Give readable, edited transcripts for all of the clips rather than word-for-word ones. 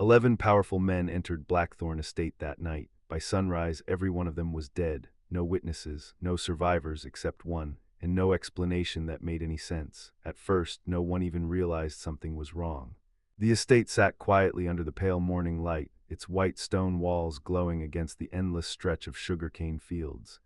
11 powerful men entered Blackthorn Estate that night. By sunrise, every one of them was dead. No witnesses, no survivors except one, and no explanation that made any sense. At first, no one even realized something was wrong. The estate sat quietly under the pale morning light, its white stone walls glowing against the endless stretch of sugarcane fields.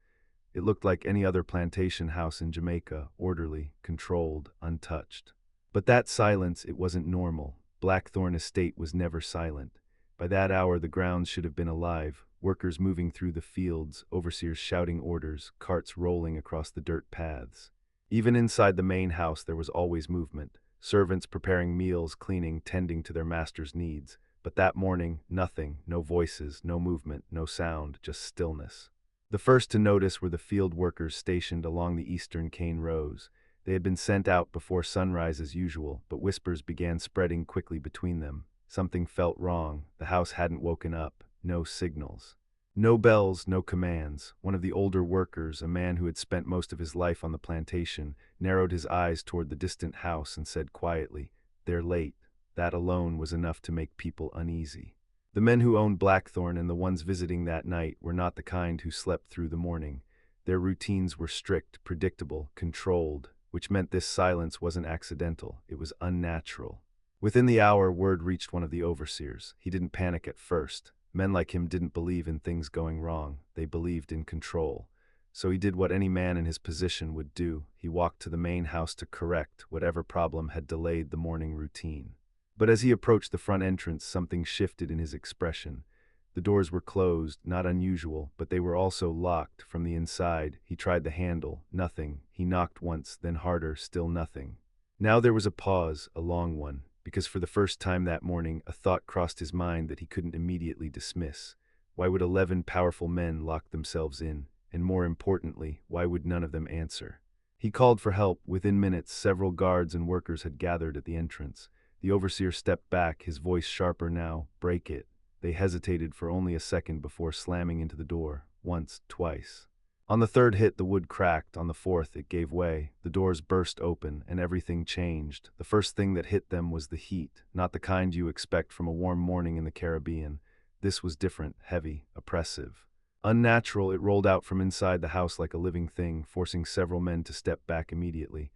It looked like any other plantation house in Jamaica, orderly, controlled, untouched. But that silence, it wasn't normal. Blackthorn Estate was never silent. By that hour the grounds should have been alive, workers moving through the fields, overseers shouting orders, carts rolling across the dirt paths. Even inside the main house there was always movement, servants preparing meals, cleaning, tending to their master's needs. But that morning, nothing, no voices, no movement, no sound, just stillness. The first to notice were the field workers stationed along the eastern cane rows. They had been sent out before sunrise as usual, but whispers began spreading quickly between them. Something felt wrong. The house hadn't woken up. No signals. No bells, no commands. One of the older workers, a man who had spent most of his life on the plantation, narrowed his eyes toward the distant house and said quietly, "They're late." That alone was enough to make people uneasy. The men who owned Blackthorn and the ones visiting that night were not the kind who slept through the morning. Their routines were strict, predictable, controlled, which meant this silence wasn't accidental, it was unnatural. Within the hour, word reached one of the overseers. He didn't panic at first. Men like him didn't believe in things going wrong. They believed in control. So he did what any man in his position would do. He walked to the main house to correct whatever problem had delayed the morning routine. But as he approached the front entrance, something shifted in his expression. The doors were closed, not unusual, but they were also locked from the inside. He tried the handle, nothing. He knocked once, then harder, still nothing. Now there was a pause, a long one, because for the first time that morning, a thought crossed his mind that he couldn't immediately dismiss. Why would 11 powerful men lock themselves in? And more importantly, why would none of them answer? He called for help. Within minutes, several guards and workers had gathered at the entrance. The overseer stepped back, his voice sharper now. "Break it." They hesitated for only a second before slamming into the door. Once, twice. On the third hit, the wood cracked. On the fourth, it gave way. The doors burst open, and everything changed. The first thing that hit them was the heat, not the kind you expect from a warm morning in the Caribbean. This was different, heavy, oppressive. Unnatural, it rolled out from inside the house like a living thing, forcing several men to step back immediately.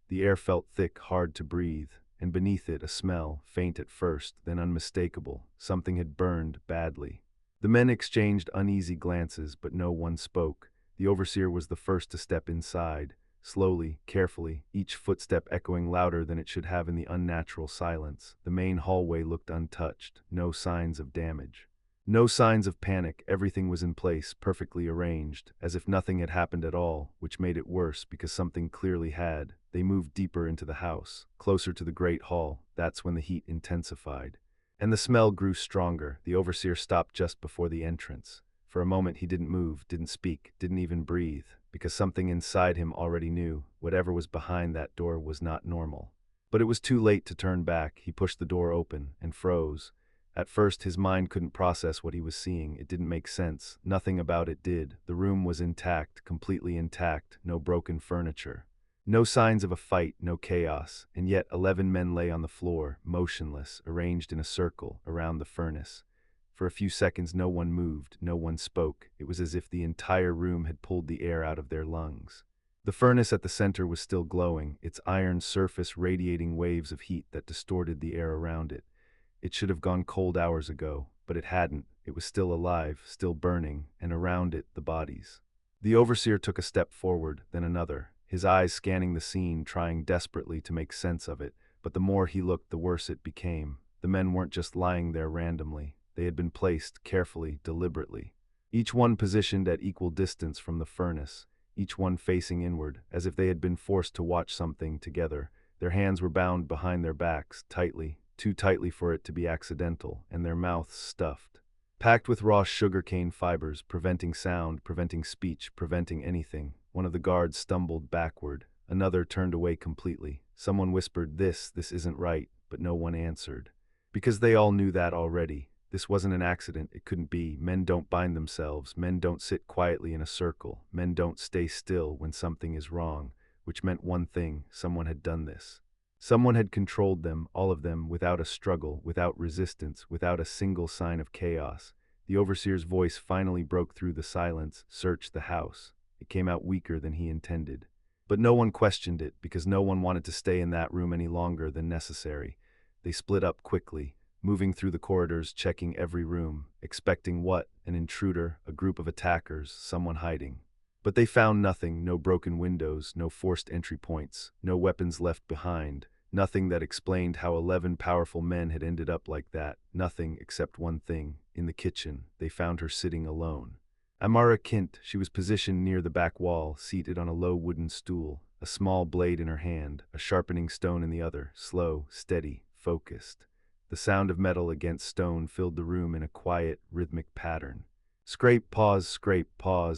The air felt thick, hard to breathe. And beneath it a smell, faint at first, then unmistakable. Something had burned badly. The men exchanged uneasy glances, but no one spoke. The overseer was the first to step inside. Slowly, carefully, each footstep echoing louder than it should have in the unnatural silence. The main hallway looked untouched, no signs of damage. No signs of panic, everything was in place, perfectly arranged, as if nothing had happened at all, which made it worse because something clearly had. They moved deeper into the house, closer to the great hall. That's when the heat intensified. And the smell grew stronger. The overseer stopped just before the entrance. For a moment he didn't move, didn't speak, didn't even breathe, because something inside him already knew whatever was behind that door was not normal. But it was too late to turn back. He pushed the door open and froze. At first his mind couldn't process what he was seeing. It didn't make sense. Nothing about it did. The room was intact, completely intact, no broken furniture. No signs of a fight, no chaos, and yet 11 men lay on the floor, motionless, arranged in a circle, around the furnace. For a few seconds no one moved, no one spoke. It was as if the entire room had pulled the air out of their lungs. The furnace at the center was still glowing, its iron surface radiating waves of heat that distorted the air around it. It should have gone cold hours ago, but it hadn't. It was still alive, still burning, and around it, the bodies. The overseer took a step forward, then another, his eyes scanning the scene, trying desperately to make sense of it, but the more he looked, the worse it became. The men weren't just lying there randomly. They had been placed carefully, deliberately. Each one positioned at equal distance from the furnace, each one facing inward, as if they had been forced to watch something together. Their hands were bound behind their backs, tightly, too tightly for it to be accidental, and their mouths stuffed. Packed with raw sugarcane fibers, preventing sound, preventing speech, preventing anything. One of the guards stumbled backward. Another turned away completely. Someone whispered, this isn't right," but no one answered. Because they all knew that already. This wasn't an accident, it couldn't be. Men don't bind themselves, men don't sit quietly in a circle, men don't stay still when something is wrong, which meant one thing, someone had done this. Someone had controlled them, all of them, without a struggle, without resistance, without a single sign of chaos. The overseer's voice finally broke through the silence. Search the house. It came out weaker than he intended. But no one questioned it, because no one wanted to stay in that room any longer than necessary. They split up quickly, moving through the corridors, checking every room, expecting what? An intruder, a group of attackers, someone hiding. But they found nothing, no broken windows, no forced entry points, no weapons left behind, nothing that explained how 11 powerful men had ended up like that, nothing except one thing. In the kitchen, they found her sitting alone. Amara Kint, she was positioned near the back wall, seated on a low wooden stool, a small blade in her hand, a sharpening stone in the other, slow, steady, focused. The sound of metal against stone filled the room in a quiet, rhythmic pattern. Scrape, pause,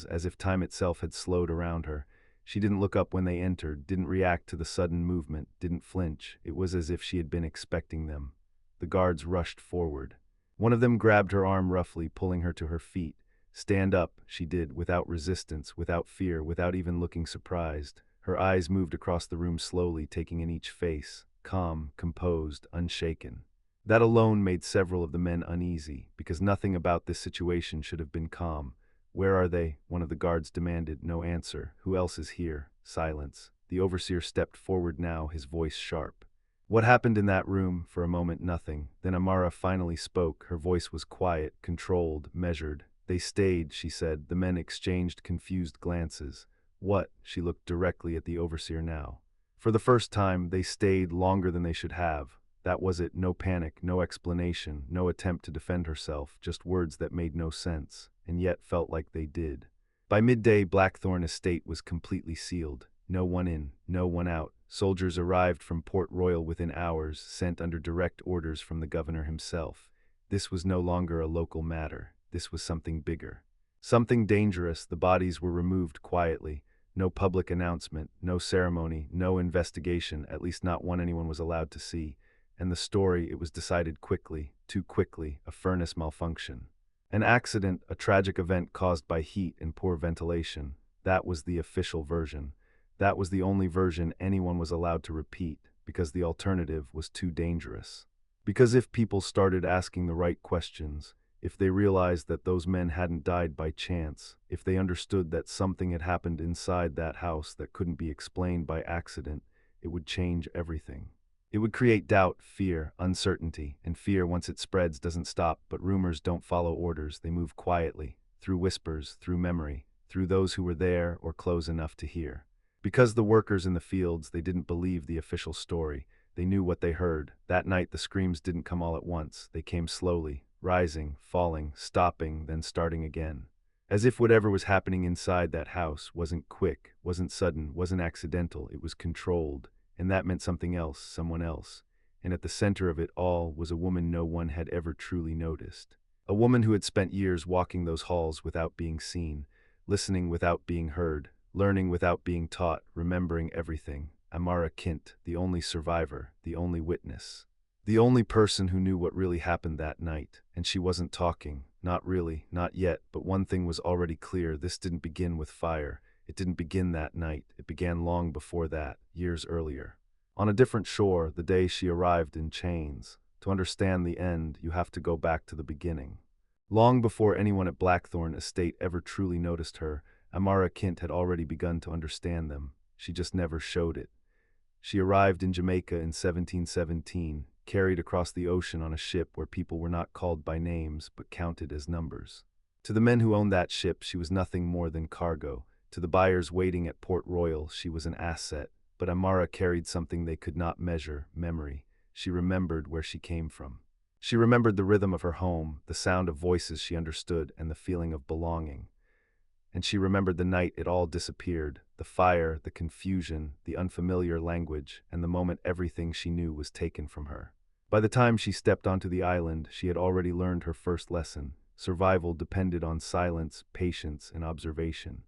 as if time itself had slowed around her. She didn't look up when they entered, didn't react to the sudden movement, didn't flinch. It was as if she had been expecting them. The guards rushed forward. One of them grabbed her arm roughly, pulling her to her feet. Stand up, she did, without resistance, without fear, without even looking surprised. Her eyes moved across the room slowly, taking in each face, calm, composed, unshaken. That alone made several of the men uneasy, because nothing about this situation should have been calm. Where are they? One of the guards demanded. No answer. Who else is here? Silence. The overseer stepped forward now, his voice sharp. What happened in that room? For a moment, nothing. Then Amara finally spoke. Her voice was quiet, controlled, measured. They stayed, she said. The men exchanged confused glances. What? She looked directly at the overseer now. For the first time, they stayed longer than they should have. That was it. No panic, no explanation, no attempt to defend herself, just words that made no sense, and yet felt like they did. By midday, Blackthorn Estate was completely sealed. No one in, no one out. Soldiers arrived from Port Royal within hours, sent under direct orders from the governor himself. This was no longer a local matter. This was something bigger. Something dangerous. The bodies were removed quietly. No public announcement, no ceremony, no investigation, at least not one anyone was allowed to see. And the story, it was decided quickly, too quickly, a furnace malfunction. An accident, a tragic event caused by heat and poor ventilation. That was the official version. That was the only version anyone was allowed to repeat, because the alternative was too dangerous. Because if people started asking the right questions, if they realized that those men hadn't died by chance, if they understood that something had happened inside that house that couldn't be explained by accident, it would change everything. It would create doubt, fear, uncertainty, and fear, once it spreads, doesn't stop. But rumors don't follow orders. They move quietly, through whispers, through memory, through those who were there or close enough to hear. Because the workers in the fields, they didn't believe the official story. They knew what they heard. That night the screams didn't come all at once. They came slowly, rising, falling, stopping, then starting again. As if whatever was happening inside that house wasn't quick, wasn't sudden, wasn't accidental. It was controlled. And that meant something else, someone else. And at the center of it all was a woman no one had ever truly noticed. A woman who had spent years walking those halls without being seen, listening without being heard, learning without being taught, remembering everything. Amara Kint, the only survivor, the only witness. The only person who knew what really happened that night. And she wasn't talking. Not really, not yet, but one thing was already clear. This didn't begin with fire. It didn't begin that night. It began long before that, years earlier. On a different shore, the day she arrived in chains. To understand the end, you have to go back to the beginning. Long before anyone at Blackthorn Estate ever truly noticed her, Amara Kint had already begun to understand them. She just never showed it. She arrived in Jamaica in 1717, carried across the ocean on a ship where people were not called by names but counted as numbers. To the men who owned that ship, she was nothing more than cargo. To the buyers waiting at Port Royal, she was an asset. But Amara carried something they could not measure: memory. She remembered where she came from. She remembered the rhythm of her home, the sound of voices she understood, and the feeling of belonging. And she remembered the night it all disappeared, the fire, the confusion, the unfamiliar language, and the moment everything she knew was taken from her. By the time she stepped onto the island, she had already learned her first lesson. Survival depended on silence, patience, and observation.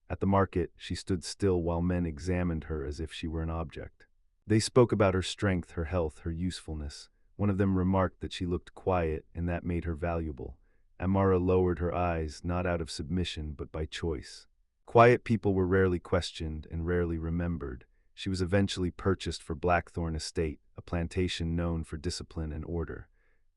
At the market, she stood still while men examined her as if she were an object. They spoke about her strength, her health, her usefulness. One of them remarked that she looked quiet, and that made her valuable. Amara lowered her eyes, not out of submission, but by choice. Quiet people were rarely questioned and rarely remembered. She was eventually purchased for Blackthorn Estate, a plantation known for discipline and order.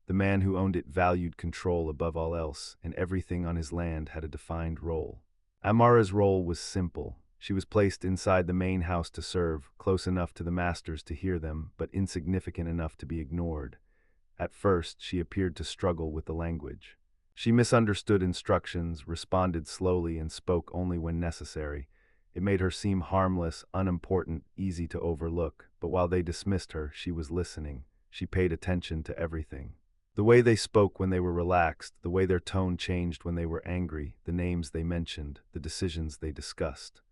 The man who owned it valued control above all else, and everything on his land had a defined role. Amara's role was simple. She was placed inside the main house to serve, close enough to the masters to hear them, but insignificant enough to be ignored. At first, she appeared to struggle with the language. She misunderstood instructions, responded slowly, and spoke only when necessary. It made her seem harmless, unimportant, easy to overlook, but while they dismissed her, she was listening. She paid attention to everything. The way they spoke when they were relaxed, the way their tone changed when they were angry, the names they mentioned, the decisions they discussed.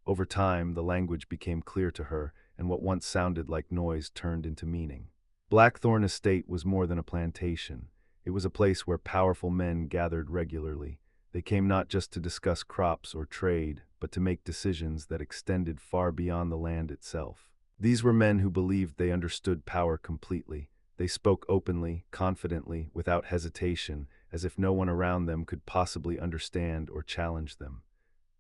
Over time, the language became clear to her, and what once sounded like noise turned into meaning. Blackthorn Estate was more than a plantation. It was a place where powerful men gathered regularly. They came not just to discuss crops or trade, but to make decisions that extended far beyond the land itself. These were men who believed they understood power completely. They spoke openly, confidently, without hesitation, as if no one around them could possibly understand or challenge them.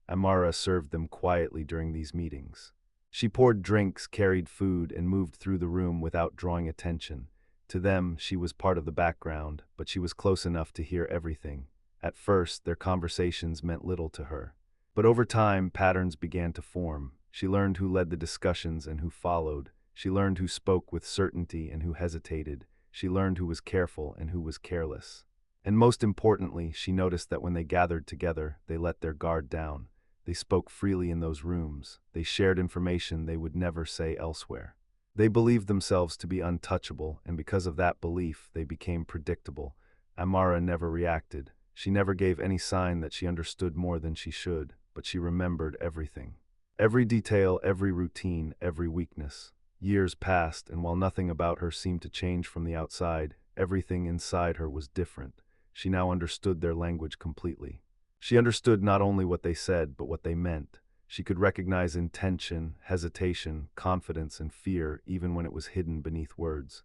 Amara served them quietly during these meetings. She poured drinks, carried food, and moved through the room without drawing attention. To them, she was part of the background, but she was close enough to hear everything. At first, their conversations meant little to her. But over time, patterns began to form. She learned who led the discussions and who followed. She learned who spoke with certainty and who hesitated. She learned who was careful and who was careless. And most importantly, she noticed that when they gathered together, they let their guard down. They spoke freely in those rooms. They shared information they would never say elsewhere. They believed themselves to be untouchable, and because of that belief, they became predictable. Amara never reacted. She never gave any sign that she understood more than she should, but she remembered everything. Every detail, every routine, every weakness. Years passed, and while nothing about her seemed to change from the outside, everything inside her was different. She now understood their language completely. She understood not only what they said, but what they meant. She could recognize intention, hesitation, confidence, and fear, even when it was hidden beneath words.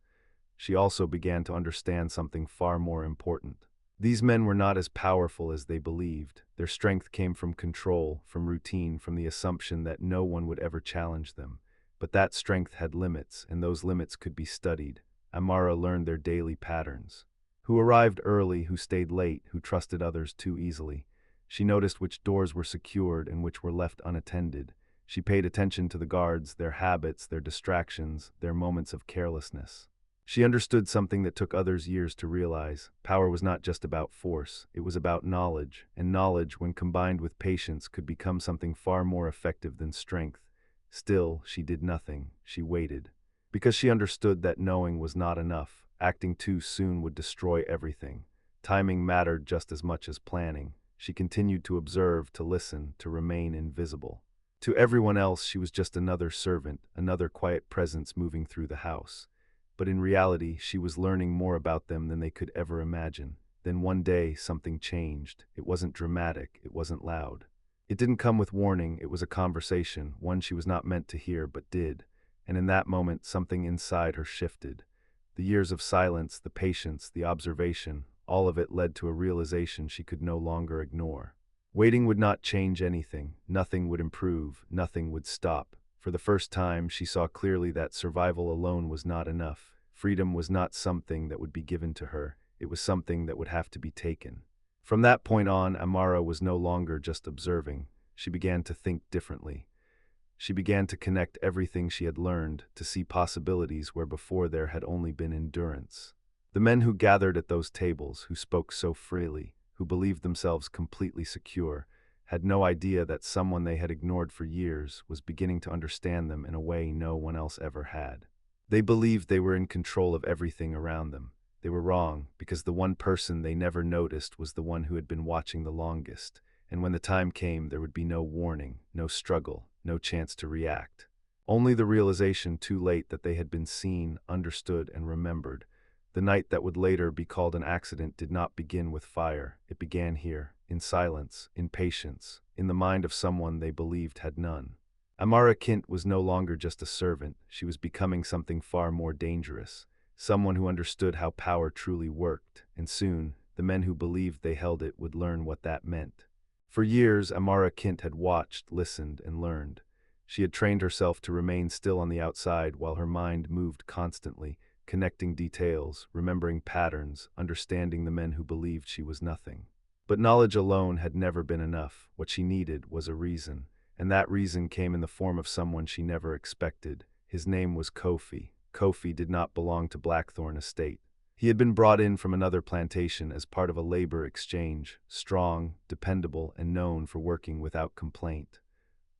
She also began to understand something far more important. These men were not as powerful as they believed. Their strength came from control, from routine, from the assumption that no one would ever challenge them. But that strength had limits, and those limits could be studied. Amara learned their daily patterns. Who arrived early, who stayed late, who trusted others too easily. She noticed which doors were secured and which were left unattended. She paid attention to the guards, their habits, their distractions, their moments of carelessness. She understood something that took others years to realize. Power was not just about force, it was about knowledge, and knowledge, when combined with patience, could become something far more effective than strength. Still, she did nothing. She waited. Because she understood that knowing was not enough. Acting too soon would destroy everything. Timing mattered just as much as planning. She continued to observe, to listen, to remain invisible. To everyone else, she was just another servant, another quiet presence moving through the house. But in reality, she was learning more about them than they could ever imagine. Then one day, something changed. It wasn't dramatic, it wasn't loud. It didn't come with warning, it was a conversation, one she was not meant to hear but did. And in that moment, something inside her shifted. The years of silence, the patience, the observation, all of it led to a realization she could no longer ignore. Waiting would not change anything, nothing would improve, nothing would stop. For the first time, she saw clearly that survival alone was not enough. Freedom was not something that would be given to her, it was something that would have to be taken. From that point on, Amara was no longer just observing. She began to think differently. She began to connect everything she had learned, to see possibilities where before there had only been endurance. The men who gathered at those tables, who spoke so freely, who believed themselves completely secure, had no idea that someone they had ignored for years was beginning to understand them in a way no one else ever had. They believed they were in control of everything around them. They were wrong, because the one person they never noticed was the one who had been watching the longest, and when the time came, there would be no warning, no struggle, no chance to react. Only the realization too late that they had been seen, understood, and remembered. The night that would later be called an accident did not begin with fire. It began here, in silence, in patience, in the mind of someone they believed had none. Amara Kint was no longer just a servant. She was becoming something far more dangerous, someone who understood how power truly worked, and soon, the men who believed they held it would learn what that meant. For years, Amara Kint had watched, listened, and learned. She had trained herself to remain still on the outside while her mind moved constantly, connecting details, remembering patterns, understanding the men who believed she was nothing. But knowledge alone had never been enough. What she needed was a reason, and that reason came in the form of someone she never expected. His name was Kofi. Kofi did not belong to Blackthorn Estate. He had been brought in from another plantation as part of a labor exchange, strong, dependable, and known for working without complaint.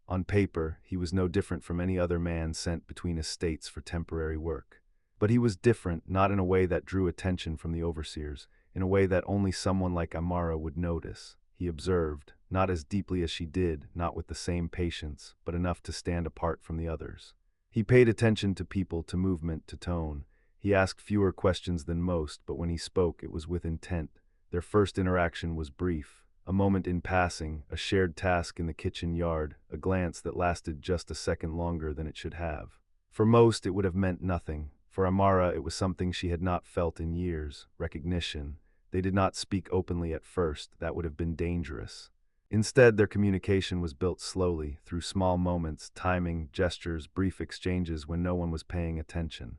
On paper, he was no different from any other man sent between estates for temporary work. But he was different, not in a way that drew attention from the overseers, in a way that only someone like Amara would notice. He observed, not as deeply as she did, not with the same patience, but enough to stand apart from the others. He paid attention to people, to movement, to tone. He asked fewer questions than most, but when he spoke, it was with intent. Their first interaction was brief. A moment in passing, a shared task in the kitchen yard, a glance that lasted just a second longer than it should have. For most, it would have meant nothing. For Amara, it was something she had not felt in years, recognition. They did not speak openly at first. That would have been dangerous. Instead, their communication was built slowly, through small moments, timing, gestures, brief exchanges when no one was paying attention.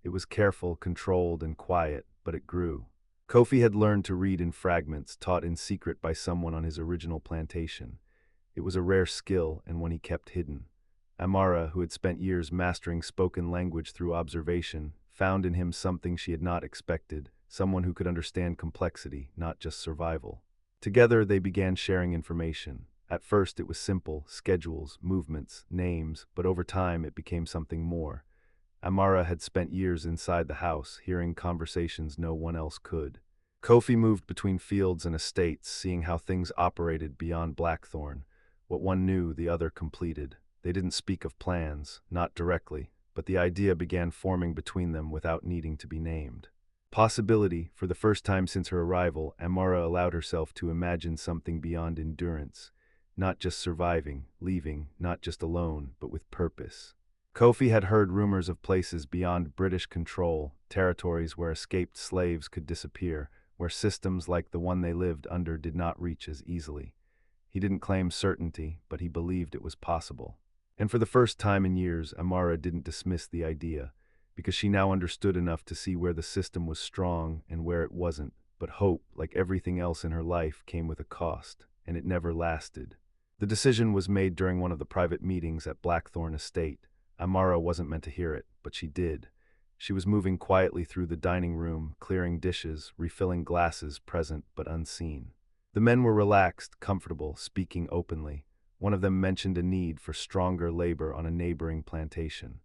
It was careful, controlled, and quiet, but it grew. Kofi had learned to read in fragments, taught in secret by someone on his original plantation. It was a rare skill, and one he kept hidden. Amara, who had spent years mastering spoken language through observation, found in him something she had not expected, someone who could understand complexity, not just survival. Together, they began sharing information. At first, it was simple, schedules, movements, names, but over time, it became something more. Amara had spent years inside the house, hearing conversations no one else could. Kofi moved between fields and estates, seeing how things operated beyond Blackthorn. What one knew, the other completed. They didn't speak of plans, not directly, but the idea began forming between them without needing to be named. Possibility, for the first time since her arrival, Amara allowed herself to imagine something beyond endurance. Not just surviving, leaving, not just alone, but with purpose. Kofi had heard rumors of places beyond British control, territories where escaped slaves could disappear, where systems like the one they lived under did not reach as easily. He didn't claim certainty, but he believed it was possible. And for the first time in years, Amara didn't dismiss the idea, because she now understood enough to see where the system was strong and where it wasn't. But hope, like everything else in her life, came with a cost, and it never lasted. The decision was made during one of the private meetings at Blackthorn Estate. Amara wasn't meant to hear it, but she did. She was moving quietly through the dining room, clearing dishes, refilling glasses, present but unseen. The men were relaxed, comfortable, speaking openly. One of them mentioned a need for stronger labor on a neighboring plantation.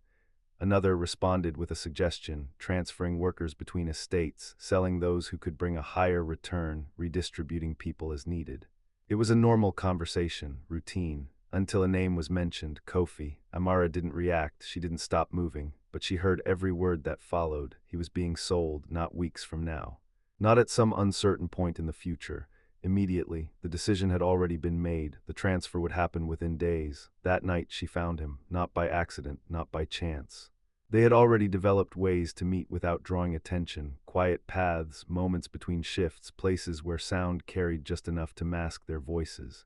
Another responded with a suggestion, transferring workers between estates, selling those who could bring a higher return, redistributing people as needed. It was a normal conversation, routine, until a name was mentioned, Kofi. Amara didn't react, she didn't stop moving, but she heard every word that followed. He was being sold, not weeks from now. Not at some uncertain point in the future. Immediately, the decision had already been made. The transfer would happen within days. That night she found him, not by accident, not by chance. They had already developed ways to meet without drawing attention, quiet paths, moments between shifts, places where sound carried just enough to mask their voices.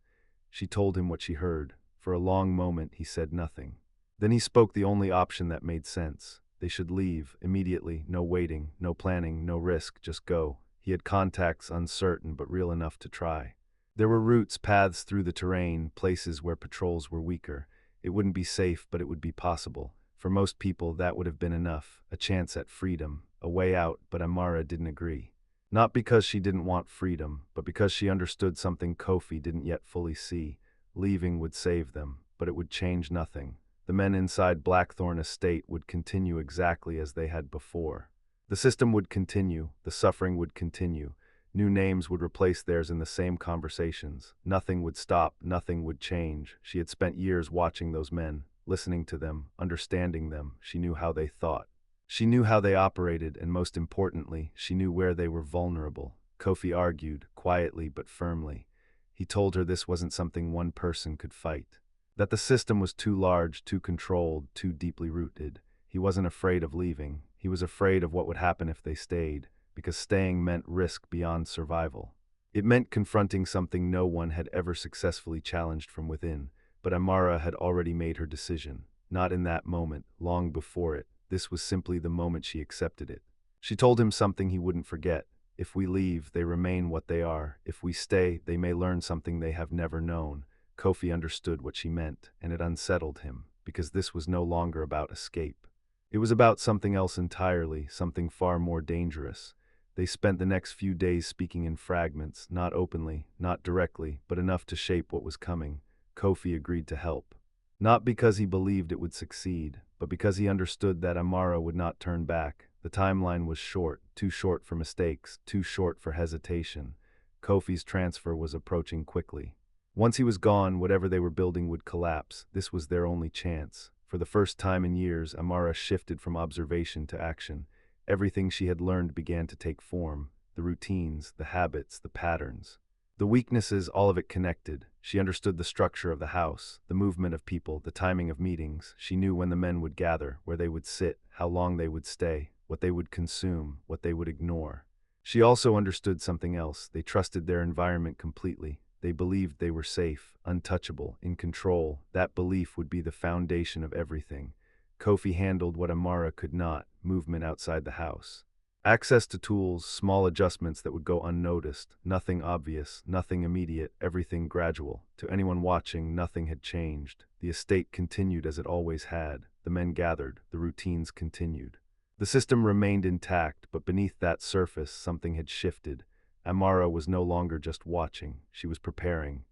She told him what she heard. For a long moment, he said nothing. Then he spoke the only option that made sense. They should leave, immediately, no waiting, no planning, no risk, just go. He had contacts, uncertain but real enough to try. There were routes, paths through the terrain, places where patrols were weaker. It wouldn't be safe, but it would be possible. For most people, that would have been enough, a chance at freedom, a way out, but Amara didn't agree. Not because she didn't want freedom, but because she understood something Kofi didn't yet fully see. Leaving would save them, but it would change nothing. The men inside Blackthorn Estate would continue exactly as they had before. The system would continue, the suffering would continue. New names would replace theirs in the same conversations. Nothing would stop, nothing would change. She had spent years watching those men, listening to them, understanding them. She knew how they thought. She knew how they operated, and most importantly, she knew where they were vulnerable. Kofi argued, quietly but firmly. He told her this wasn't something one person could fight. That the system was too large, too controlled, too deeply rooted. He wasn't afraid of leaving. He was afraid of what would happen if they stayed, because staying meant risk beyond survival. It meant confronting something no one had ever successfully challenged from within, but Amara had already made her decision. Not in that moment, long before it. This was simply the moment she accepted it. She told him something he wouldn't forget. If we leave, they remain what they are. If we stay, they may learn something they have never known. Kofi understood what she meant, and it unsettled him, because this was no longer about escape. It was about something else entirely, something far more dangerous. They spent the next few days speaking in fragments, not openly, not directly, but enough to shape what was coming. Kofi agreed to help. Not because he believed it would succeed, but because he understood that Amara would not turn back. The timeline was short, too short for mistakes, too short for hesitation. Kofi's transfer was approaching quickly. Once he was gone, whatever they were building would collapse. This was their only chance. For the first time in years, Amara shifted from observation to action. Everything she had learned began to take form. The routines, the habits, the patterns. The weaknesses, all of it connected. She understood the structure of the house, the movement of people, the timing of meetings. She knew when the men would gather, where they would sit, how long they would stay, what they would consume, what they would ignore. She also understood something else. They trusted their environment completely. They believed they were safe, untouchable, in control. That belief would be the foundation of everything. Kofi handled what Amara could not, movement outside the house. Access to tools, small adjustments that would go unnoticed, nothing obvious, nothing immediate, everything gradual. To anyone watching, nothing had changed. The estate continued as it always had. The men gathered, the routines continued. The system remained intact, but beneath that surface, something had shifted. Amara was no longer just watching, she was preparing.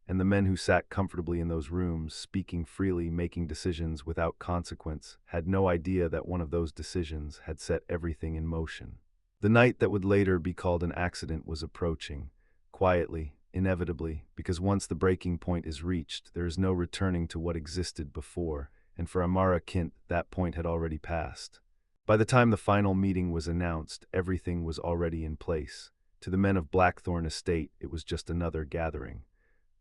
And the men who sat comfortably in those rooms, speaking freely, making decisions without consequence, had no idea that one of those decisions had set everything in motion. The night that would later be called an accident was approaching, quietly, inevitably, because once the breaking point is reached, there is no returning to what existed before, and for Amara Kint, that point had already passed. By the time the final meeting was announced, everything was already in place. To the men of Blackthorn Estate, it was just another gathering.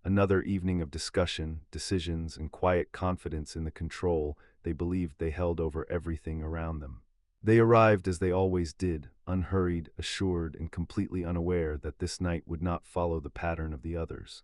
Another evening of discussion, decisions, and quiet confidence in the control they believed they held over everything around them. They arrived as they always did, unhurried, assured, and completely unaware that this night would not follow the pattern of the others.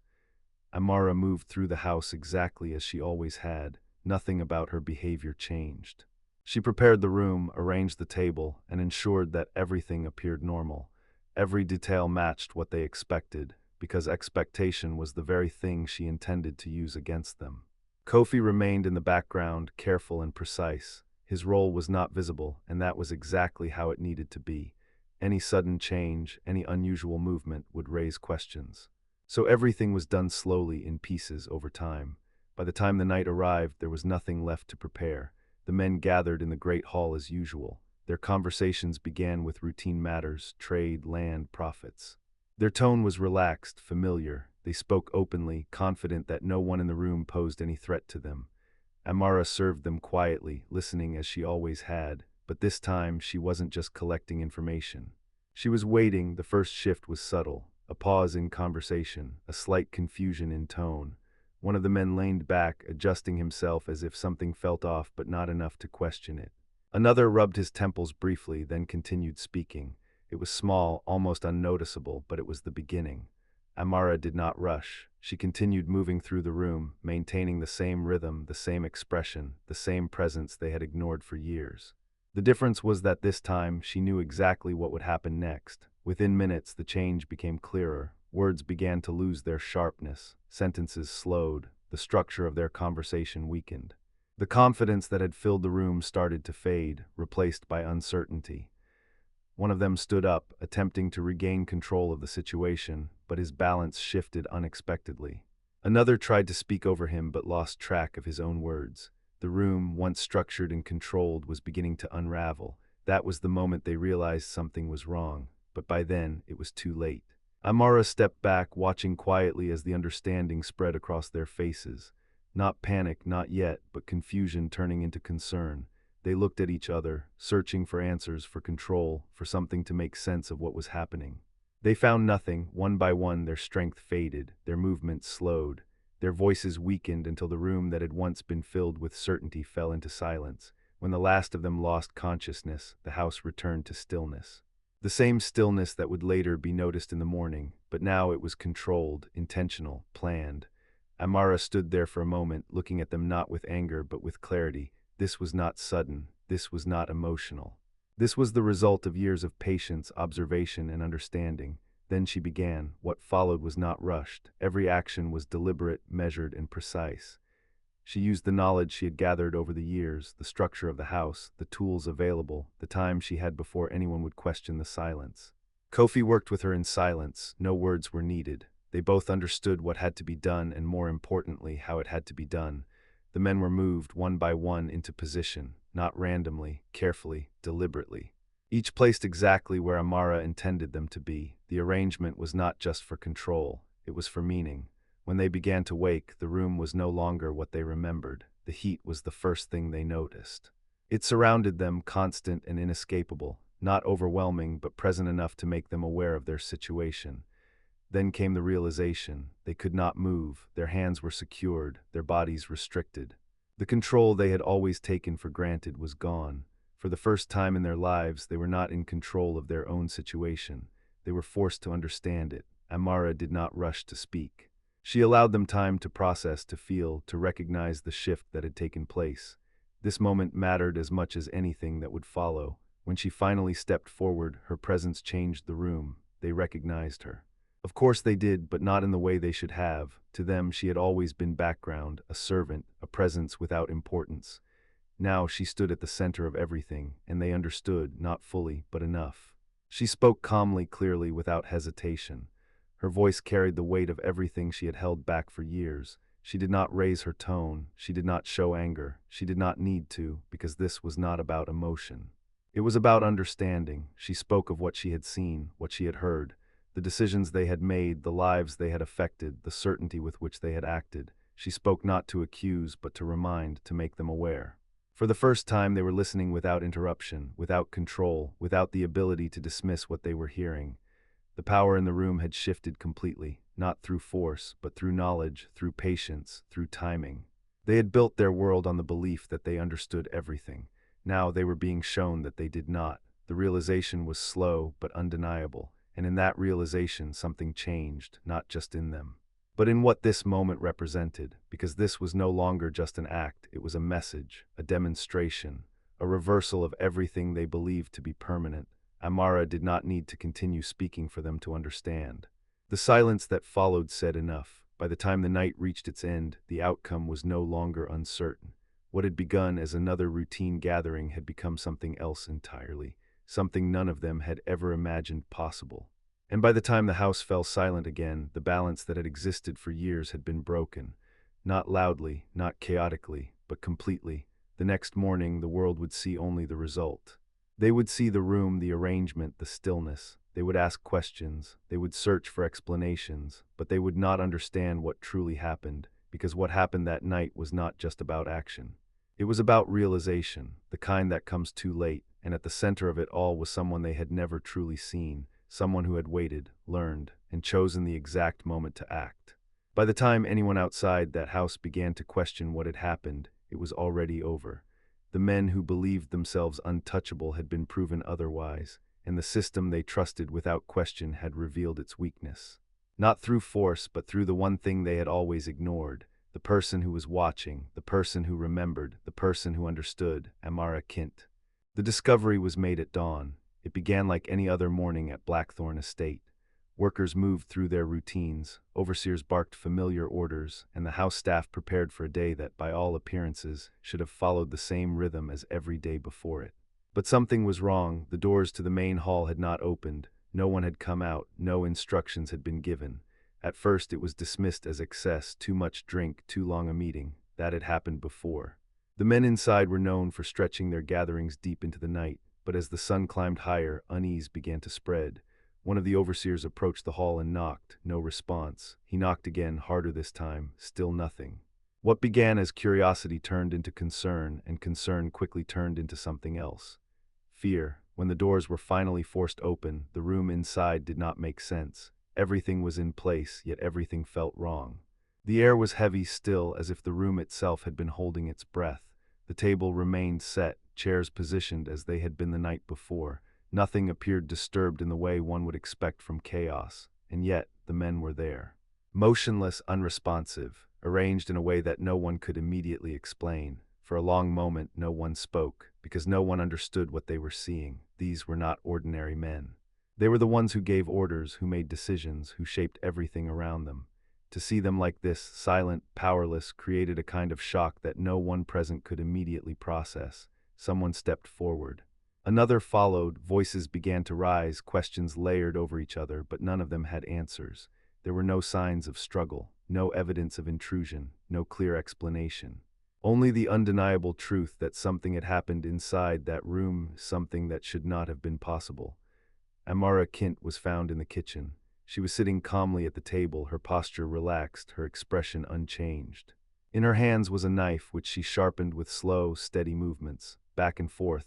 Amara moved through the house exactly as she always had. Nothing about her behavior changed. She prepared the room, arranged the table, and ensured that everything appeared normal. Every detail matched what they expected, because expectation was the very thing she intended to use against them. Kofi remained in the background, careful and precise. His role was not visible, and that was exactly how it needed to be. Any sudden change, any unusual movement would raise questions. So everything was done slowly in pieces over time. By the time the night arrived, there was nothing left to prepare. The men gathered in the great hall as usual. Their conversations began with routine matters, trade, land, profits. Their tone was relaxed, familiar. They spoke openly, confident that no one in the room posed any threat to them. Amara served them quietly, listening as she always had, but this time she wasn't just collecting information. She was waiting. The first shift was subtle, a pause in conversation, a slight confusion in tone. One of the men leaned back, adjusting himself as if something felt off but not enough to question it. Another rubbed his temples briefly, then continued speaking. It was small, almost unnoticeable, but it was the beginning. Amara did not rush. She continued moving through the room, maintaining the same rhythm, the same expression, the same presence they had ignored for years. The difference was that this time she knew exactly what would happen next. Within minutes, the change became clearer. Words began to lose their sharpness. Sentences slowed. The structure of their conversation weakened. The confidence that had filled the room started to fade, replaced by uncertainty. One of them stood up, attempting to regain control of the situation, but his balance shifted unexpectedly. Another tried to speak over him but lost track of his own words. The room, once structured and controlled, was beginning to unravel. That was the moment they realized something was wrong, but by then it was too late. Amara stepped back, watching quietly as the understanding spread across their faces. Not panic, not yet, but confusion turning into concern. They looked at each other, searching for answers, for control, for something to make sense of what was happening. They found nothing. One by one, their strength faded, their movements slowed, their voices weakened until the room that had once been filled with certainty fell into silence. When the last of them lost consciousness, the house returned to stillness. The same stillness that would later be noticed in the morning, but now it was controlled, intentional, planned. Amara stood there for a moment, looking at them not with anger but with clarity. This was not sudden. This was not emotional. This was the result of years of patience, observation, and understanding. Then she began. What followed was not rushed. Every action was deliberate, measured, and precise. She used the knowledge she had gathered over the years, the structure of the house, the tools available, the time she had before anyone would question the silence. Kofi worked with her in silence. No words were needed. They both understood what had to be done and, more importantly, how it had to be done. The men were moved one by one into position, not randomly, carefully, deliberately. Each placed exactly where Amara intended them to be. The arrangement was not just for control, it was for meaning. When they began to wake, the room was no longer what they remembered. The heat was the first thing they noticed. It surrounded them, constant and inescapable, not overwhelming but present enough to make them aware of their situation. Then came the realization. They could not move, their hands were secured, their bodies restricted. The control they had always taken for granted was gone. For the first time in their lives, they were not in control of their own situation. They were forced to understand it. Amara did not rush to speak. She allowed them time to process, to feel, to recognize the shift that had taken place. This moment mattered as much as anything that would follow. When she finally stepped forward, her presence changed the room. They recognized her. Of course they did, but not in the way they should have. To them, she had always been background, a servant, a presence without importance. Now she stood at the center of everything, and they understood, not fully, but enough. She spoke calmly, clearly, without hesitation. Her voice carried the weight of everything she had held back for years. She did not raise her tone. She did not show anger. She did not need to, because this was not about emotion. It was about understanding. She spoke of what she had seen, what she had heard, the decisions they had made, the lives they had affected, the certainty with which they had acted. She spoke not to accuse, but to remind, to make them aware. For the first time, they were listening without interruption, without control, without the ability to dismiss what they were hearing. The power in the room had shifted completely, not through force, but through knowledge, through patience, through timing. They had built their world on the belief that they understood everything. Now they were being shown that they did not. The realization was slow but undeniable, and in that realization something changed, not just in them, but in what this moment represented, because this was no longer just an act, it was a message, a demonstration, a reversal of everything they believed to be permanent. Amara did not need to continue speaking for them to understand. The silence that followed said enough. By the time the night reached its end, the outcome was no longer uncertain. What had begun as another routine gathering had become something else entirely, something none of them had ever imagined possible. And by the time the house fell silent again, the balance that had existed for years had been broken. Not loudly, not chaotically, but completely. The next morning, the world would see only the result. They would see the room, the arrangement, the stillness. They would ask questions. They would search for explanations, but they would not understand what truly happened, because what happened that night was not just about action. It was about realization, the kind that comes too late, and at the center of it all was someone they had never truly seen, someone who had waited, learned, and chosen the exact moment to act. By the time anyone outside that house began to question what had happened, it was already over. The men who believed themselves untouchable had been proven otherwise, and the system they trusted without question had revealed its weakness. Not through force, but through the one thing they had always ignored, the person who was watching, the person who remembered, the person who understood, Amara Kint. The discovery was made at dawn. It began like any other morning at Blackthorn Estate. Workers moved through their routines, overseers barked familiar orders, and the house staff prepared for a day that, by all appearances, should have followed the same rhythm as every day before it. But something was wrong. The doors to the main hall had not opened. No one had come out. No instructions had been given. At first it was dismissed as excess, too much drink, too long a meeting. That had happened before. The men inside were known for stretching their gatherings deep into the night, but as the sun climbed higher, unease began to spread. One of the overseers approached the hall and knocked. No response. He knocked again, harder this time. Still nothing. What began as curiosity turned into concern, and concern quickly turned into something else. Fear. When the doors were finally forced open, the room inside did not make sense. Everything was in place, yet everything felt wrong. The air was heavy still, as if the room itself had been holding its breath. The table remained set, chairs positioned as they had been the night before. Nothing appeared disturbed in the way one would expect from chaos, and yet the men were there. motionless, unresponsive, arranged in a way that no one could immediately explain. For a long moment, no one spoke, because no one understood what they were seeing. These were not ordinary men. They were the ones who gave orders, who made decisions, who shaped everything around them. To see them like this, silent, powerless, created a kind of shock that no one present could immediately process. Someone stepped forward. Another followed, voices began to rise, questions layered over each other, but none of them had answers. There were no signs of struggle, no evidence of intrusion, no clear explanation. Only the undeniable truth that something had happened inside that room, something that should not have been possible. Amara Kint was found in the kitchen. She was sitting calmly at the table, her posture relaxed, her expression unchanged. In her hands was a knife which she sharpened with slow, steady movements, back and forth,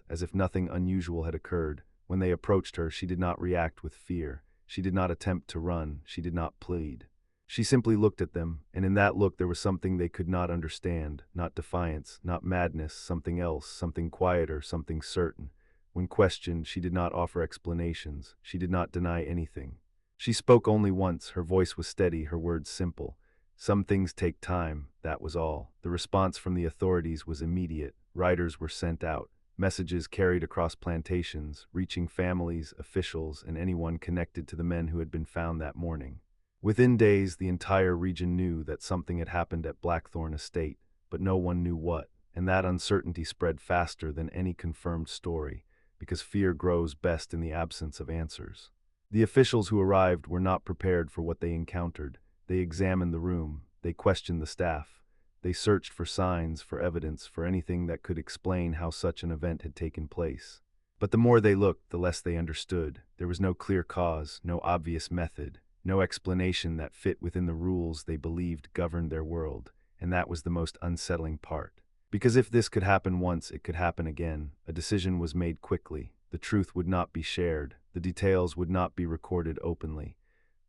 as if nothing unusual had occurred. When they approached her, she did not react with fear. She did not attempt to run. She did not plead. She simply looked at them, and in that look there was something they could not understand, not defiance, not madness, something else, something quieter, something certain. When questioned, she did not offer explanations. She did not deny anything. She spoke only once. Her voice was steady, her words simple. Some things take time, that was all. The response from the authorities was immediate. Riders were sent out. Messages carried across plantations, reaching families, officials, and anyone connected to the men who had been found that morning. Within days, the entire region knew that something had happened at Blackthorn Estate, but no one knew what, and that uncertainty spread faster than any confirmed story, because fear grows best in the absence of answers. The officials who arrived were not prepared for what they encountered. They examined the room, they questioned the staff, they searched for signs, for evidence, for anything that could explain how such an event had taken place. But the more they looked, the less they understood. There was no clear cause, no obvious method, no explanation that fit within the rules they believed governed their world, and that was the most unsettling part. Because if this could happen once, it could happen again. A decision was made quickly. The truth would not be shared. The details would not be recorded openly.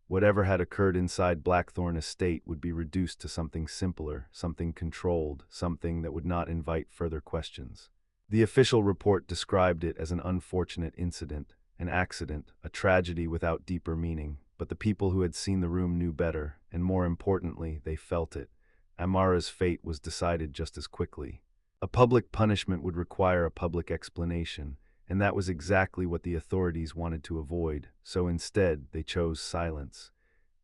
Whatever had occurred inside Blackthorn Estate would be reduced to something simpler, something controlled, something that would not invite further questions. The official report described it as an unfortunate incident, an accident, a tragedy without deeper meaning, but the people who had seen the room knew better, and more importantly, they felt it. Amara's fate was decided just as quickly. A public punishment would require a public explanation, and that was exactly what the authorities wanted to avoid, so instead they chose silence.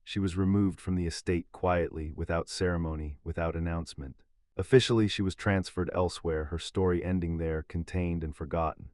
She was removed from the estate quietly, without ceremony, without announcement. Officially, she was transferred elsewhere, her story ending there, contained and forgotten.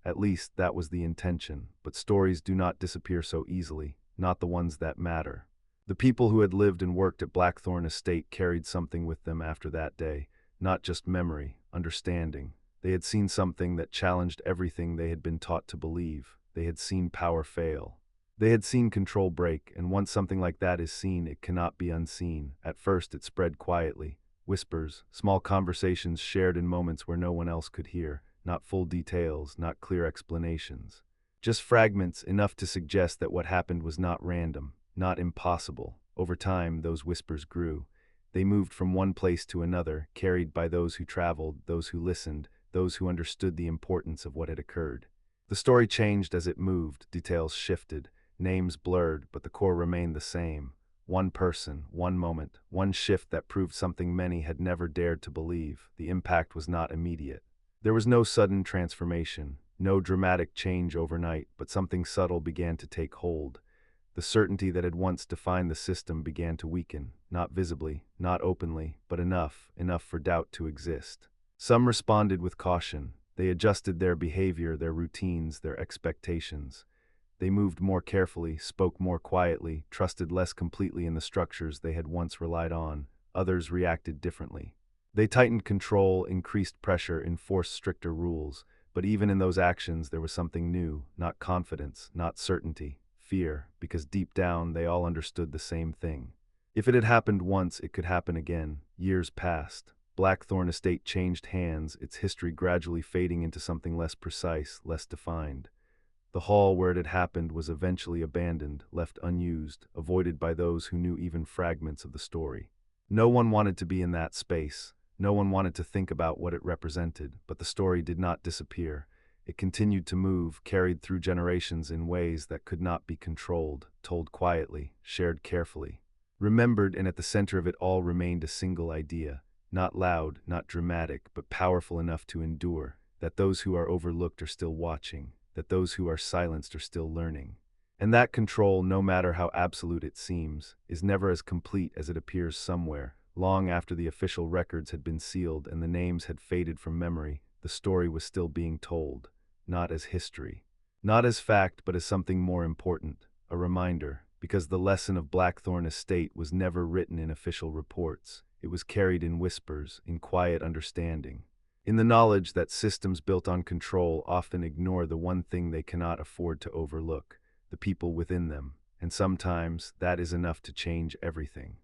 At least that was the intention, but stories do not disappear so easily, not the ones that matter. The people who had lived and worked at Blackthorn Estate carried something with them after that day, not just memory, understanding. They had seen something that challenged everything they had been taught to believe. They had seen power fail. They had seen control break, and once something like that is seen, it cannot be unseen. At first it spread quietly. Whispers, small conversations shared in moments where no one else could hear, not full details, not clear explanations. Just fragments, enough to suggest that what happened was not random, not impossible. Over time, those whispers grew. They moved from one place to another, carried by those who traveled, those who listened, those who understood the importance of what had occurred. The story changed as it moved, details shifted, names blurred, but the core remained the same. One person, one moment, one shift that proved something many had never dared to believe. The impact was not immediate. There was no sudden transformation, no dramatic change overnight, but something subtle began to take hold. The certainty that had once defined the system began to weaken, not visibly, not openly, but enough for doubt to exist. Some responded with caution. They adjusted their behavior, their routines, their expectations. They moved more carefully, spoke more quietly, trusted less completely in the structures they had once relied on. Others reacted differently. They tightened control, increased pressure, enforced stricter rules. But even in those actions there was something new, not confidence, not certainty, fear, because deep down they all understood the same thing. If it had happened once, it could happen again. Years passed. Blackthorn Estate changed hands, its history gradually fading into something less precise, less defined. The hall where it had happened was eventually abandoned, left unused, avoided by those who knew even fragments of the story. No one wanted to be in that space. No one wanted to think about what it represented, but the story did not disappear. It continued to move, carried through generations in ways that could not be controlled, told quietly, shared carefully. Remembered, and at the center of it all remained a single idea, not loud, not dramatic, but powerful enough to endure, that those who are overlooked are still watching, that those who are silenced are still learning. And that control, no matter how absolute it seems, is never as complete as it appears somewhere. Long after the official records had been sealed and the names had faded from memory, the story was still being told, not as history, not as fact, but as something more important, a reminder, because the lesson of Blackthorn Estate was never written in official reports. It was carried in whispers, in quiet understanding, in the knowledge that systems built on control often ignore the one thing they cannot afford to overlook, the people within them, and sometimes that is enough to change everything.